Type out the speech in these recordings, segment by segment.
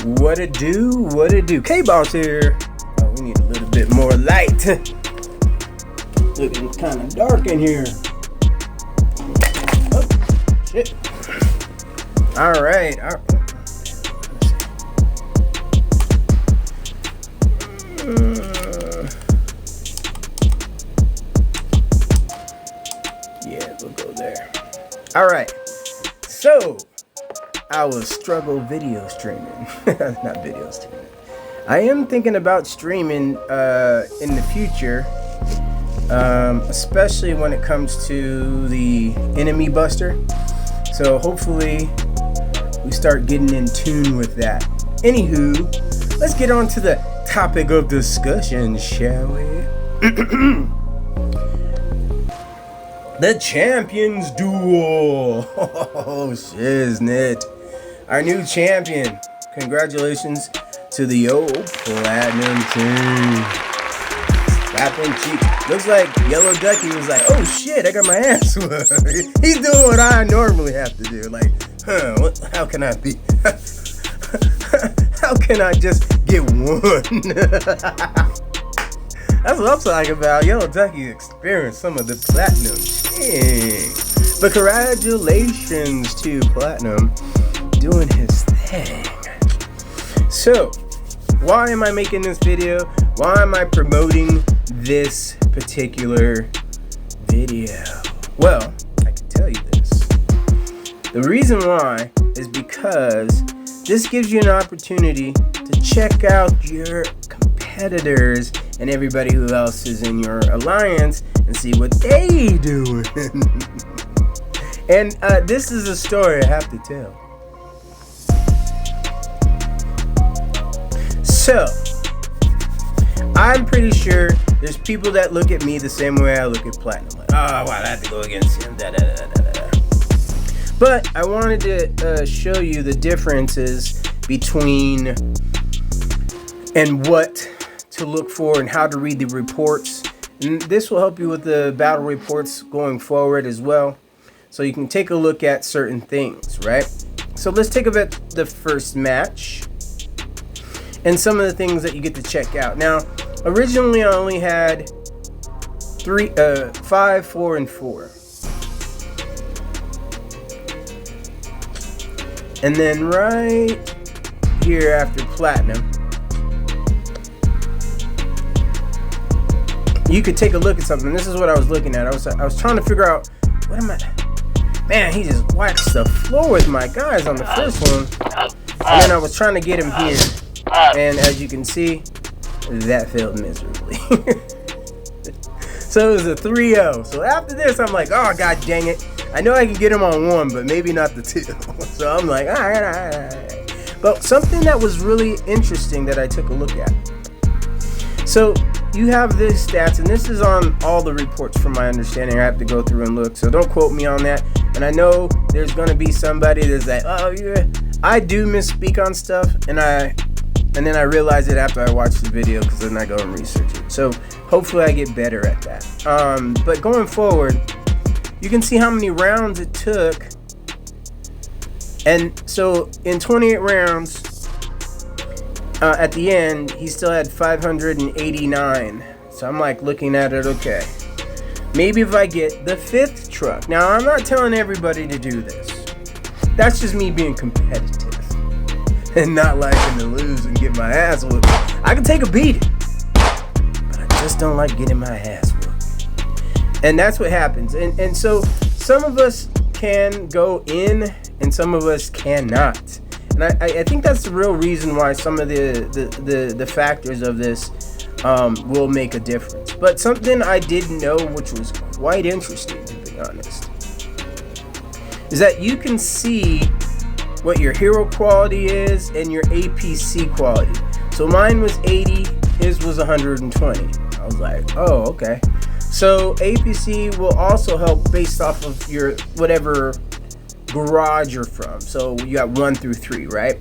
What it do? What it do? K-Boss here. Oh, we need a little bit more light. Looking kind of dark in here. Oh, shit. All right. Yeah, we'll go there. All right. So, I was struggle video streaming. Not video streaming. I am thinking about streaming in the future, especially when it comes to the enemy buster. So hopefully we start getting in tune with that. Anywho, let's get on to the topic of discussion, shall we? The Champions Duel. Oh, shiznit. Our new champion. Congratulations to the old Platinum Ching. Slapping cheek. Looks like Yellow Ducky was like, oh shit, I got my ass whooped. He's doing what I normally have to do. Like, how can I be? How can I just get one? That's what I'm talking about. Yellow Ducky experienced some of the Platinum Ching. But congratulations to Platinum doing his thing. So, why am I making this video? Why am I promoting this particular video? Well, I can tell you this. The reason why is because this gives you an opportunity to check out your competitors and everybody who else is in your alliance and see what they doing. And this is a story I have to tell. So, I'm pretty sure there's people that look at me the same way I look at Platinum. Like, oh, wow, I have to go against him. But I wanted to show you the differences between and what to look for and how to read the reports. And this will help you with the battle reports going forward as well. So you can take a look at certain things, right? So let's take a look at the first match and some of the things that you get to check out. Now, originally I only had 5, 4, and 4. And then right here after Platinum, you could take a look at something. This is what I was looking at. I was trying to figure out, what am I? Man, he just waxed the floor with my guys on the first one. And then I was trying to get him here. And as you can see, that failed miserably. So it was a 3-0. So after this, I'm like, oh, god dang it. I know I can get him on 1, but maybe not the 2. So I'm like, all right. But something that was really interesting that I took a look at. So you have these stats, and this is on all the reports from my understanding. I have to go through and look, so don't quote me on that. And I know there's going to be somebody that's like, oh, yeah, I do misspeak on stuff, and then I realize it after I watch the video because then I go and research it. So hopefully I get better at that. But going forward, you can see how many rounds it took. And so in 28 rounds, at the end, he still had 589. So I'm like looking at it, okay. Maybe if I get the 5th truck. Now, I'm not telling everybody to do this. That's just me being competitive and not liking to lose and get my ass whooped. I can take a beating, but I just don't like getting my ass whooped. And that's what happens. And so some of us can go in and some of us cannot. And I think that's the real reason why some of the factors of this will make a difference. But something I didn't know, which was quite interesting, to be honest, is that you can see what your hero quality is and your APC quality. So mine was 80, his was 120. I was like, oh, okay. So APC will also help based off of your whatever garage you're from. So you got 1 through 3, right?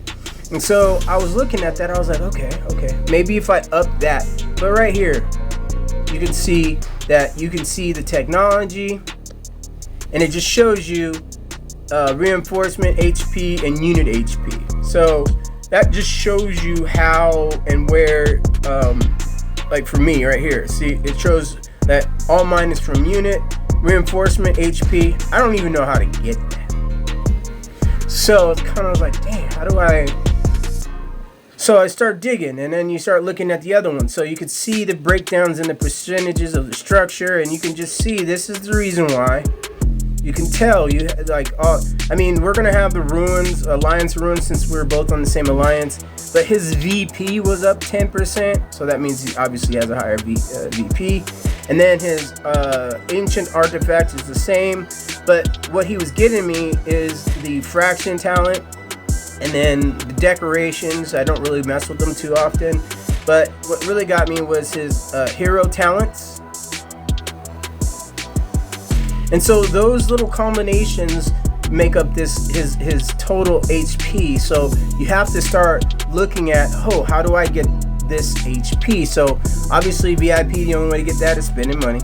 And so I was looking at that, I was like, okay, maybe if I up that. But right here, you can see that you can see the technology, and it just shows you reinforcement HP and unit HP. So that just shows you how and where, like for me right here, see, it shows that all mine is from unit, reinforcement, HP. I don't even know how to get that. So it's kind of like, dang, how do I? So I start digging, and then you start looking at the other one. So you can see the breakdowns and the percentages of the structure, and you can just see this is the reason why. You can tell, you like, I mean, we're gonna have the ruins, alliance ruins, since we're both on the same alliance. But his VP was up 10%, so that means he obviously has a higher VP. And then his ancient artifact is the same, but what he was getting me is the fraction talent, and then the decorations. I don't really mess with them too often, but what really got me was his hero talents. And so those little combinations make up this his total HP. So you have to start looking at, oh, how do I get this HP? So obviously VIP, the only way to get that is spending money.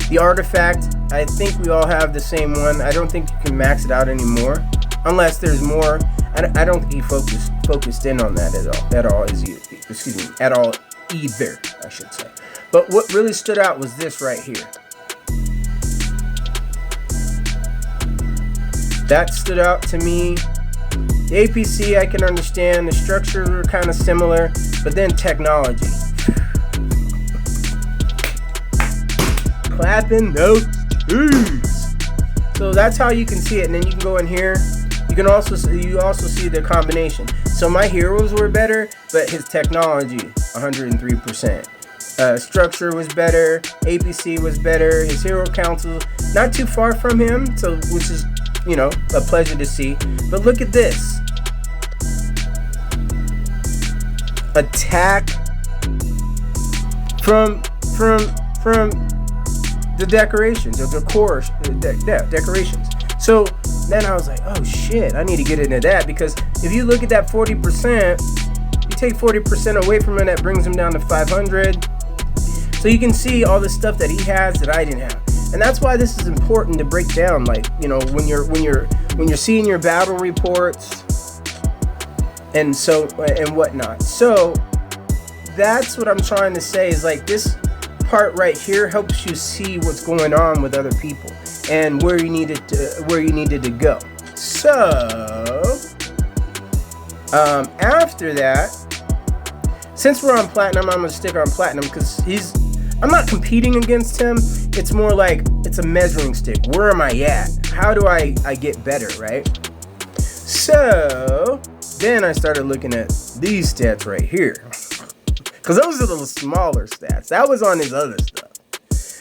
The artifact, I think we all have the same one. I don't think you can max it out anymore, unless there's more. I don't think he focused in on that at all either, I should say. But what really stood out was this right here. That stood out to me. The APC I can understand, the structure are kind of similar, but then technology. Clapping those cheeks. So that's how you can see it, and then you can go in here. You also see the combination. So my heroes were better, but his technology 103%. Structure was better, APC was better, his hero council not too far from him, so which is, you know, a pleasure to see. But look at this. Attack from the decorations, or the core decorations. So then I was like, oh shit, I need to get into that, because if you look at that 40%, you take 40% away from it, that brings him down to 500. So you can see all the stuff that he has that I didn't have. And that's why this is important to break down, like, you know, when you're seeing your battle reports and whatnot. So that's what I'm trying to say, is like this part right here helps you see what's going on with other people and where you needed to go. So after that, since we're on platinum, I'm gonna stick on platinum because I'm not competing against him. It's more like it's a measuring stick. Where am I at? How do I get better, right? So then I started looking at these stats right here, because those are the smaller stats. That was on his other stuff.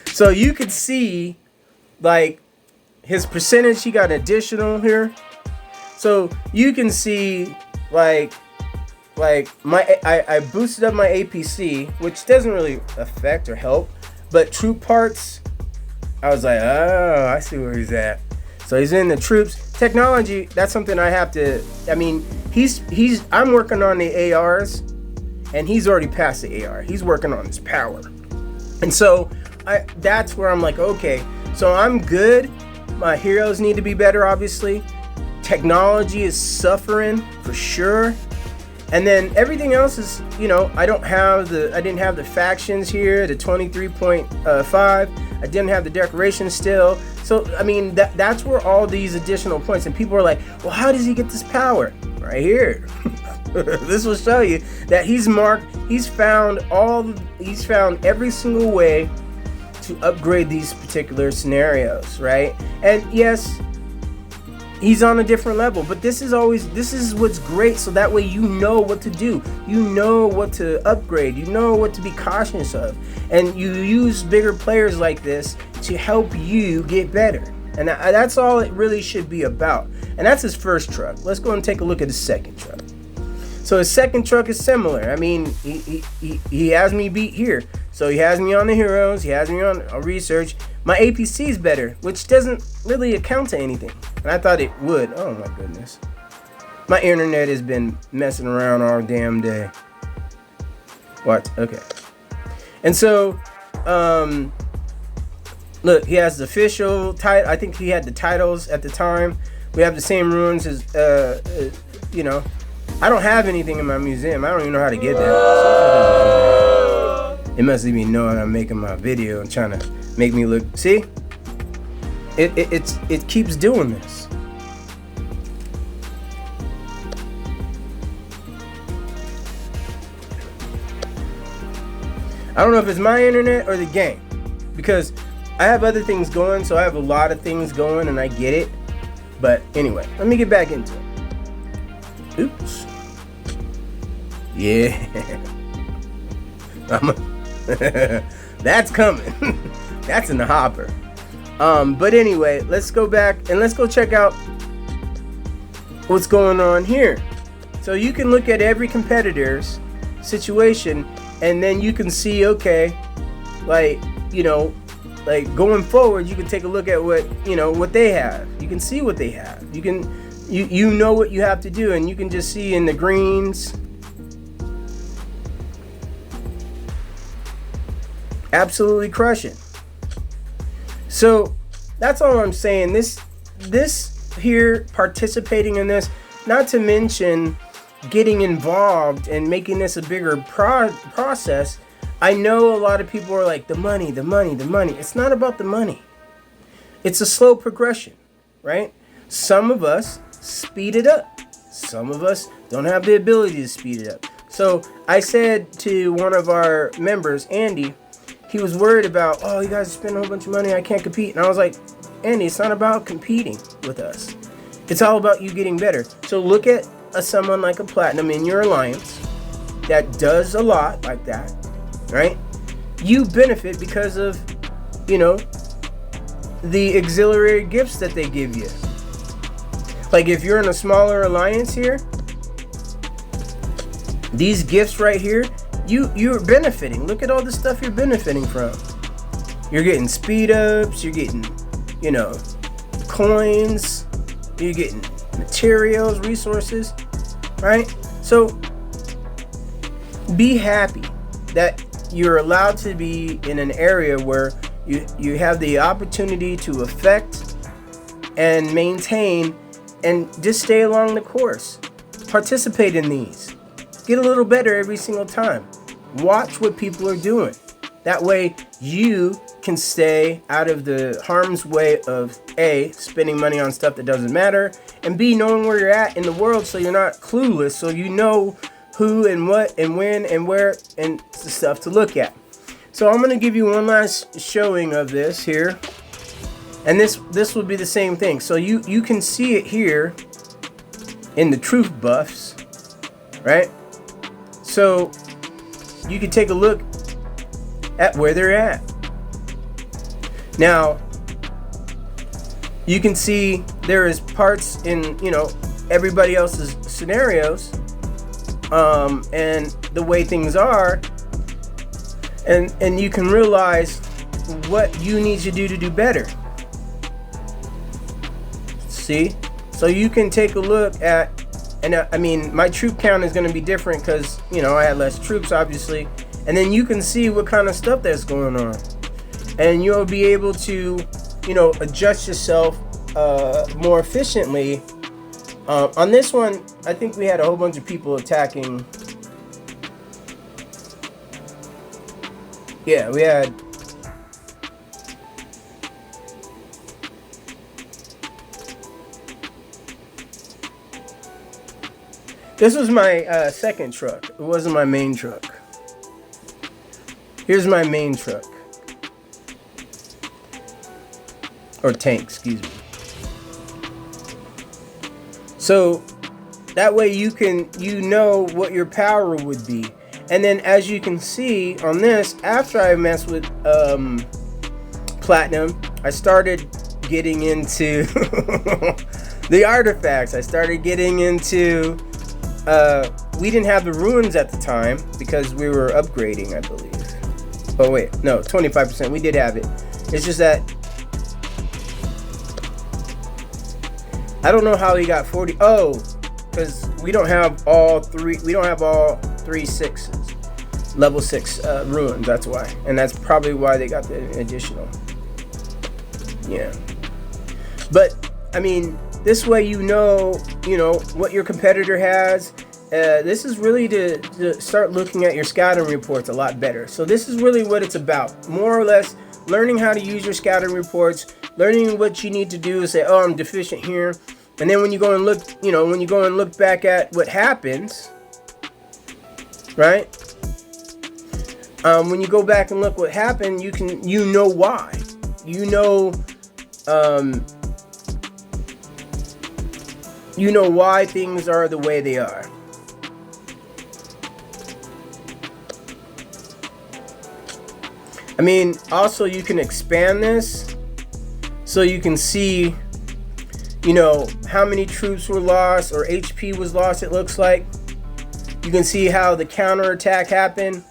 So you could see like his percentage, he got additional here. So you can see like I boosted up my APC, which doesn't really affect or help, but troop parts, I was like, oh, I see where he's at. So he's in the troops. Technology, that's something I have to, I mean, I'm working on the ARs, and he's already past the AR. He's working on his power. And so that's where I'm like, okay, so I'm good. My heroes need to be better, obviously. Technology is suffering for sure. And then everything else is, you know, I didn't have the factions here, the 23.5. I didn't have the decorations still. So, I mean, that's where all these additional points, and people are like, well, how does he get this power? Right here. This will show you that he's found every single way to upgrade these particular scenarios, right? And yes, he's on a different level, but this is what's great, so that way you know what to do, you know what to upgrade, you know what to be cautious of, and you use bigger players like this to help you get better. And that's all it really should be about. And that's his first truck. Let's go and take a look at his second truck. So his second truck is similar. I mean, he has me beat here. So he has me on the heroes, he has me on research. My APC is better, which doesn't really account to anything. And I thought it would. Oh my goodness. My internet has been messing around all damn day. What? Okay. And so, look, he has the official title. I think he had the titles at the time. We have the same runes as, you know, I don't have anything in my museum. I don't even know how to get that. It must even know I'm making my video and trying to make me look. See? It keeps doing this. I don't know if it's my internet or the game, because I have other things going, so I have a lot of things going and I get it. But anyway, let me get back into it. Oops. Yeah. That's coming. That's in the hopper. But anyway, let's go back and let's go check out what's going on here. So you can look at every competitor's situation, and then you can see, okay, like, you know, like going forward, you can take a look at what, you know, what they have. You can see what they have. You can, you know what you have to do, and you can just see in the greens. Absolutely crushing. So that's all I'm saying. This here, participating in this, not to mention getting involved and making this a bigger process. I know a lot of people are like, the money. It's not about the money. It's a slow progression, right? Some of us speed it up. Some of us don't have the ability to speed it up. So I said to one of our members, Andy, he was worried about, oh, you guys spend a whole bunch of money, I can't compete. And I was like, Andy, it's not about competing with us. It's all about you getting better. So look at someone like a Platinum in your alliance that does a lot like that, right? You benefit because of, you know, the exhilarating gifts that they give you. Like if you're in a smaller alliance here, these gifts right here, you're benefiting. Look at all the stuff you're benefiting from. You're getting speed ups, you're getting, you know, coins, you're getting materials, resources, right? So be happy that you're allowed to be in an area where you have the opportunity to affect and maintain and just stay along the course. Participate in these. Get a little better every single time. Watch what people are doing. That way you can stay out of the harm's way of A, spending money on stuff that doesn't matter, and B, knowing where you're at in the world so you're not clueless, so you know who and what and when and where and the stuff to look at. So I'm going to give you one last showing of this here. And this will be the same thing. So you can see it here in the truth buffs, right? So you can take a look at where they're at. Now, you can see there is parts in, you know, everybody else's scenarios, and the way things are, and you can realize what you need to do better. See? So you can take a look at, and I mean, my troop count is going to be different because, you know, I had less troops, obviously. And then you can see what kind of stuff that's going on. And you'll be able to, you know, adjust yourself more efficiently. On this one, I think we had a whole bunch of people attacking. Yeah, we had... This was my second truck. It wasn't my main truck. Here's my main truck. Or tank, excuse me. So that way you know what your power would be. And then as you can see on this, after I messed with Platinum, I started getting into the artifacts. I started getting into we didn't have the ruins at the time because we were upgrading, I believe. Oh wait, no, 25%. We did have it. It's just that I don't know how he got 40. Oh, because we don't have all three. We don't have all 3 6s, level 6 ruins. That's why, and that's probably why they got the additional. Yeah, but I mean, this way you know what your competitor has, this is really to start looking at your scouting reports a lot better. So this is really what it's about, more or less learning how to use your scouting reports, learning what you need to do to say, oh, I'm deficient here. And then when you go and look, when you go and look back at what happens, right? When you go back and look what happened, you know why. You know why things are the way they are. I mean, also you can expand this so you can see, how many troops were lost or HP was lost, it looks like. You can see how the counterattack happened.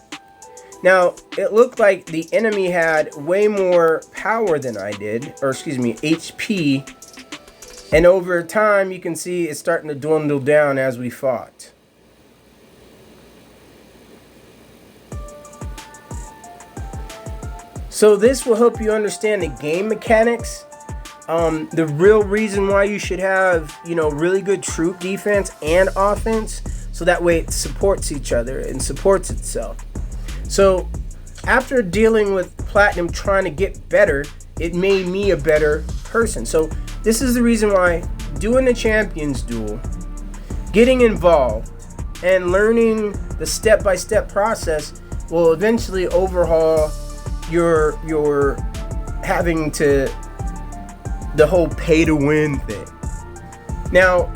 Now, it looked like the enemy had way more power than I did, or excuse me, HP. And over time, you can see it's starting to dwindle down as we fought. So this will help you understand the game mechanics. The real reason why you should have, really good troop defense and offense. So that way it supports each other and supports itself. So after dealing with Platinum trying to get better, it made me a better person. So this is the reason why doing the Champions Duel, getting involved, and learning the step-by-step process will eventually overhaul your having to the whole pay-to-win thing. Now,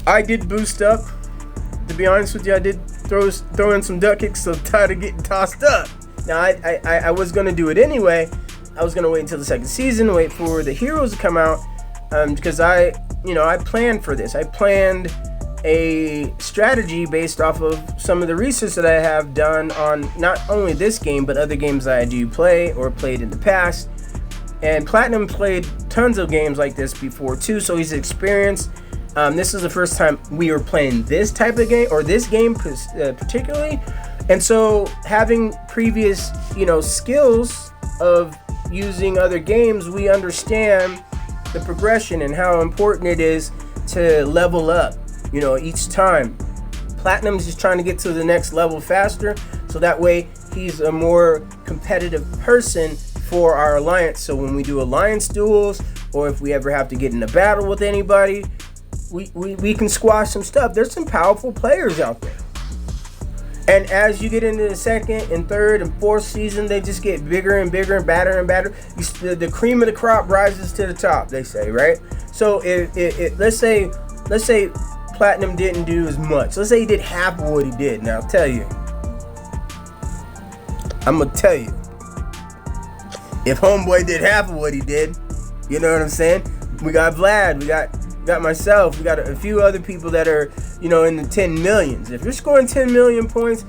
I did boost up. To be honest with you, I did throw in some duck kicks, so I'm tired of getting tossed up. Now, I was going to do it anyway. I was going to wait until the second season, wait for the heroes to come out, because I planned for this. I planned a strategy based off of some of the research that I have done on not only this game, but other games that I do play or played in the past. And Platinum played tons of games like this before too, so he's experienced. This is the first time we were playing this type of game, or this game particularly. And so having previous, skills of using other games, we understand the progression and how important it is to level up, each time. Platinum's just trying to get to the next level faster, so that way he's a more competitive person for our alliance. So when we do alliance duels, or if we ever have to get in a battle with anybody, we can squash some stuff. There's some powerful players out there. And as you get into the second and third and fourth season, they just get bigger and bigger and badder and badder. The cream of the crop rises to the top, they say, right? So if let's say Platinum didn't do as much. Let's say he did half of what he did. Now, I'm gonna tell you, if Homeboy did half of what he did, you know what I'm saying? We got Vlad, we got myself, we got a few other people that are, in the 10 millions. If you're scoring 10 million points,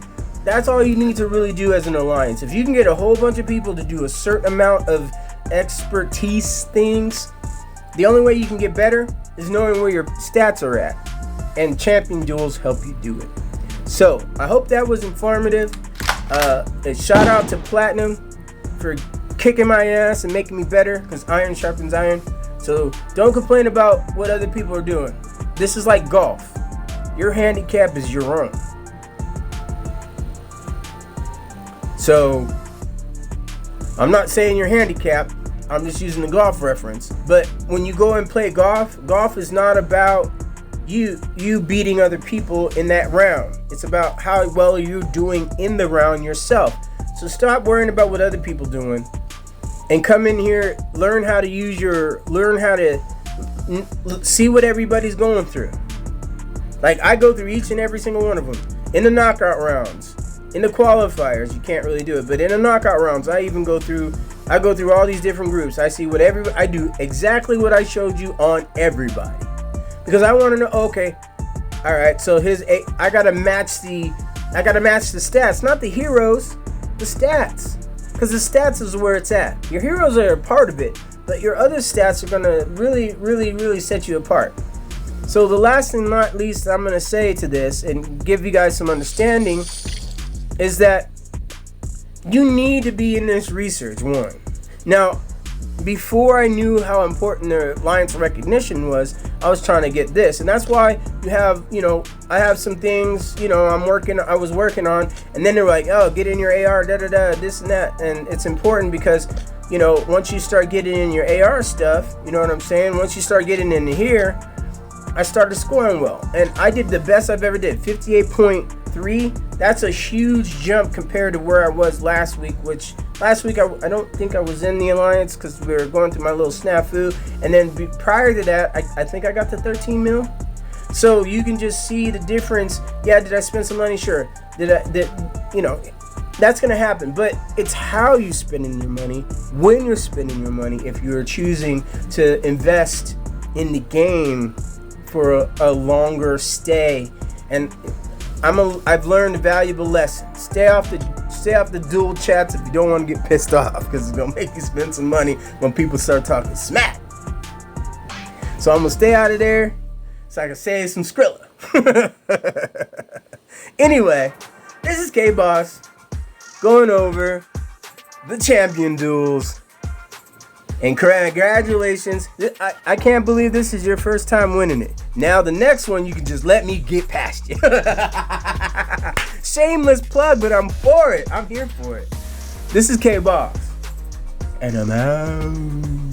that's all you need to really do as an alliance. If you can get a whole bunch of people to do a certain amount of expertise things, the only way you can get better is knowing where your stats are at. And Champion Duels help you do it. So, I hope that was informative. A shout out to Platinum for kicking my ass and making me better, because iron sharpens iron. So don't complain about what other people are doing. This is like golf. Your handicap is your own. So I'm not saying you're handicapped. I'm just using the golf reference. But when you go and play golf, golf is not about you beating other people in that round. It's about how well you're doing in the round yourself. So stop worrying about what other people doing and come in here, learn how to see what everybody's going through. Like, I go through each and every single one of them. In the knockout rounds, in the qualifiers, you can't really do it, but in the knockout rounds, I go through all these different groups. I see I do exactly what I showed you on everybody. Because I want to know, okay, all right, so I gotta match the stats, not the heroes, the stats. Because the stats is where it's at. Your heroes are a part of it, but your other stats are gonna really, really, really set you apart. So the last and not least I'm gonna say to this and give you guys some understanding is that you need to be in this research, one. Now, before I knew how important the alliance recognition was, I was trying to get this. And that's why you have, you know, I have some things, you know, I was working on, and then they're like, oh, get in your AR, this and that. And it's important because, you know, once you start getting in your AR stuff, you know what I'm saying? Once you start getting into here, I started scoring well. And I did the best I've ever did, 58.3. That's a huge jump compared to where I was last week, which last week I don't think I was in the alliance because we were going through my little snafu. And then prior to that, I think I got to 13 mil. So you can just see the difference. Yeah, did I spend some money? Sure. You know, that's going to happen. But it's how you spending your money, when you're spending your money, if you're choosing to invest in the game for a longer stay. And I've learned a valuable lesson. Stay off the dual chats if you don't want to get pissed off, because it's gonna make you spend some money when people start talking smack. So I'm gonna stay out of there so I can save some Skrilla. Anyway, this is K-Boss going over the champion duels. And congratulations. I can't believe this is your first time winning it. Now the next one, you can just let me get past you. Shameless plug, but I'm for it. I'm here for it. This is K-Boss. And I'm out.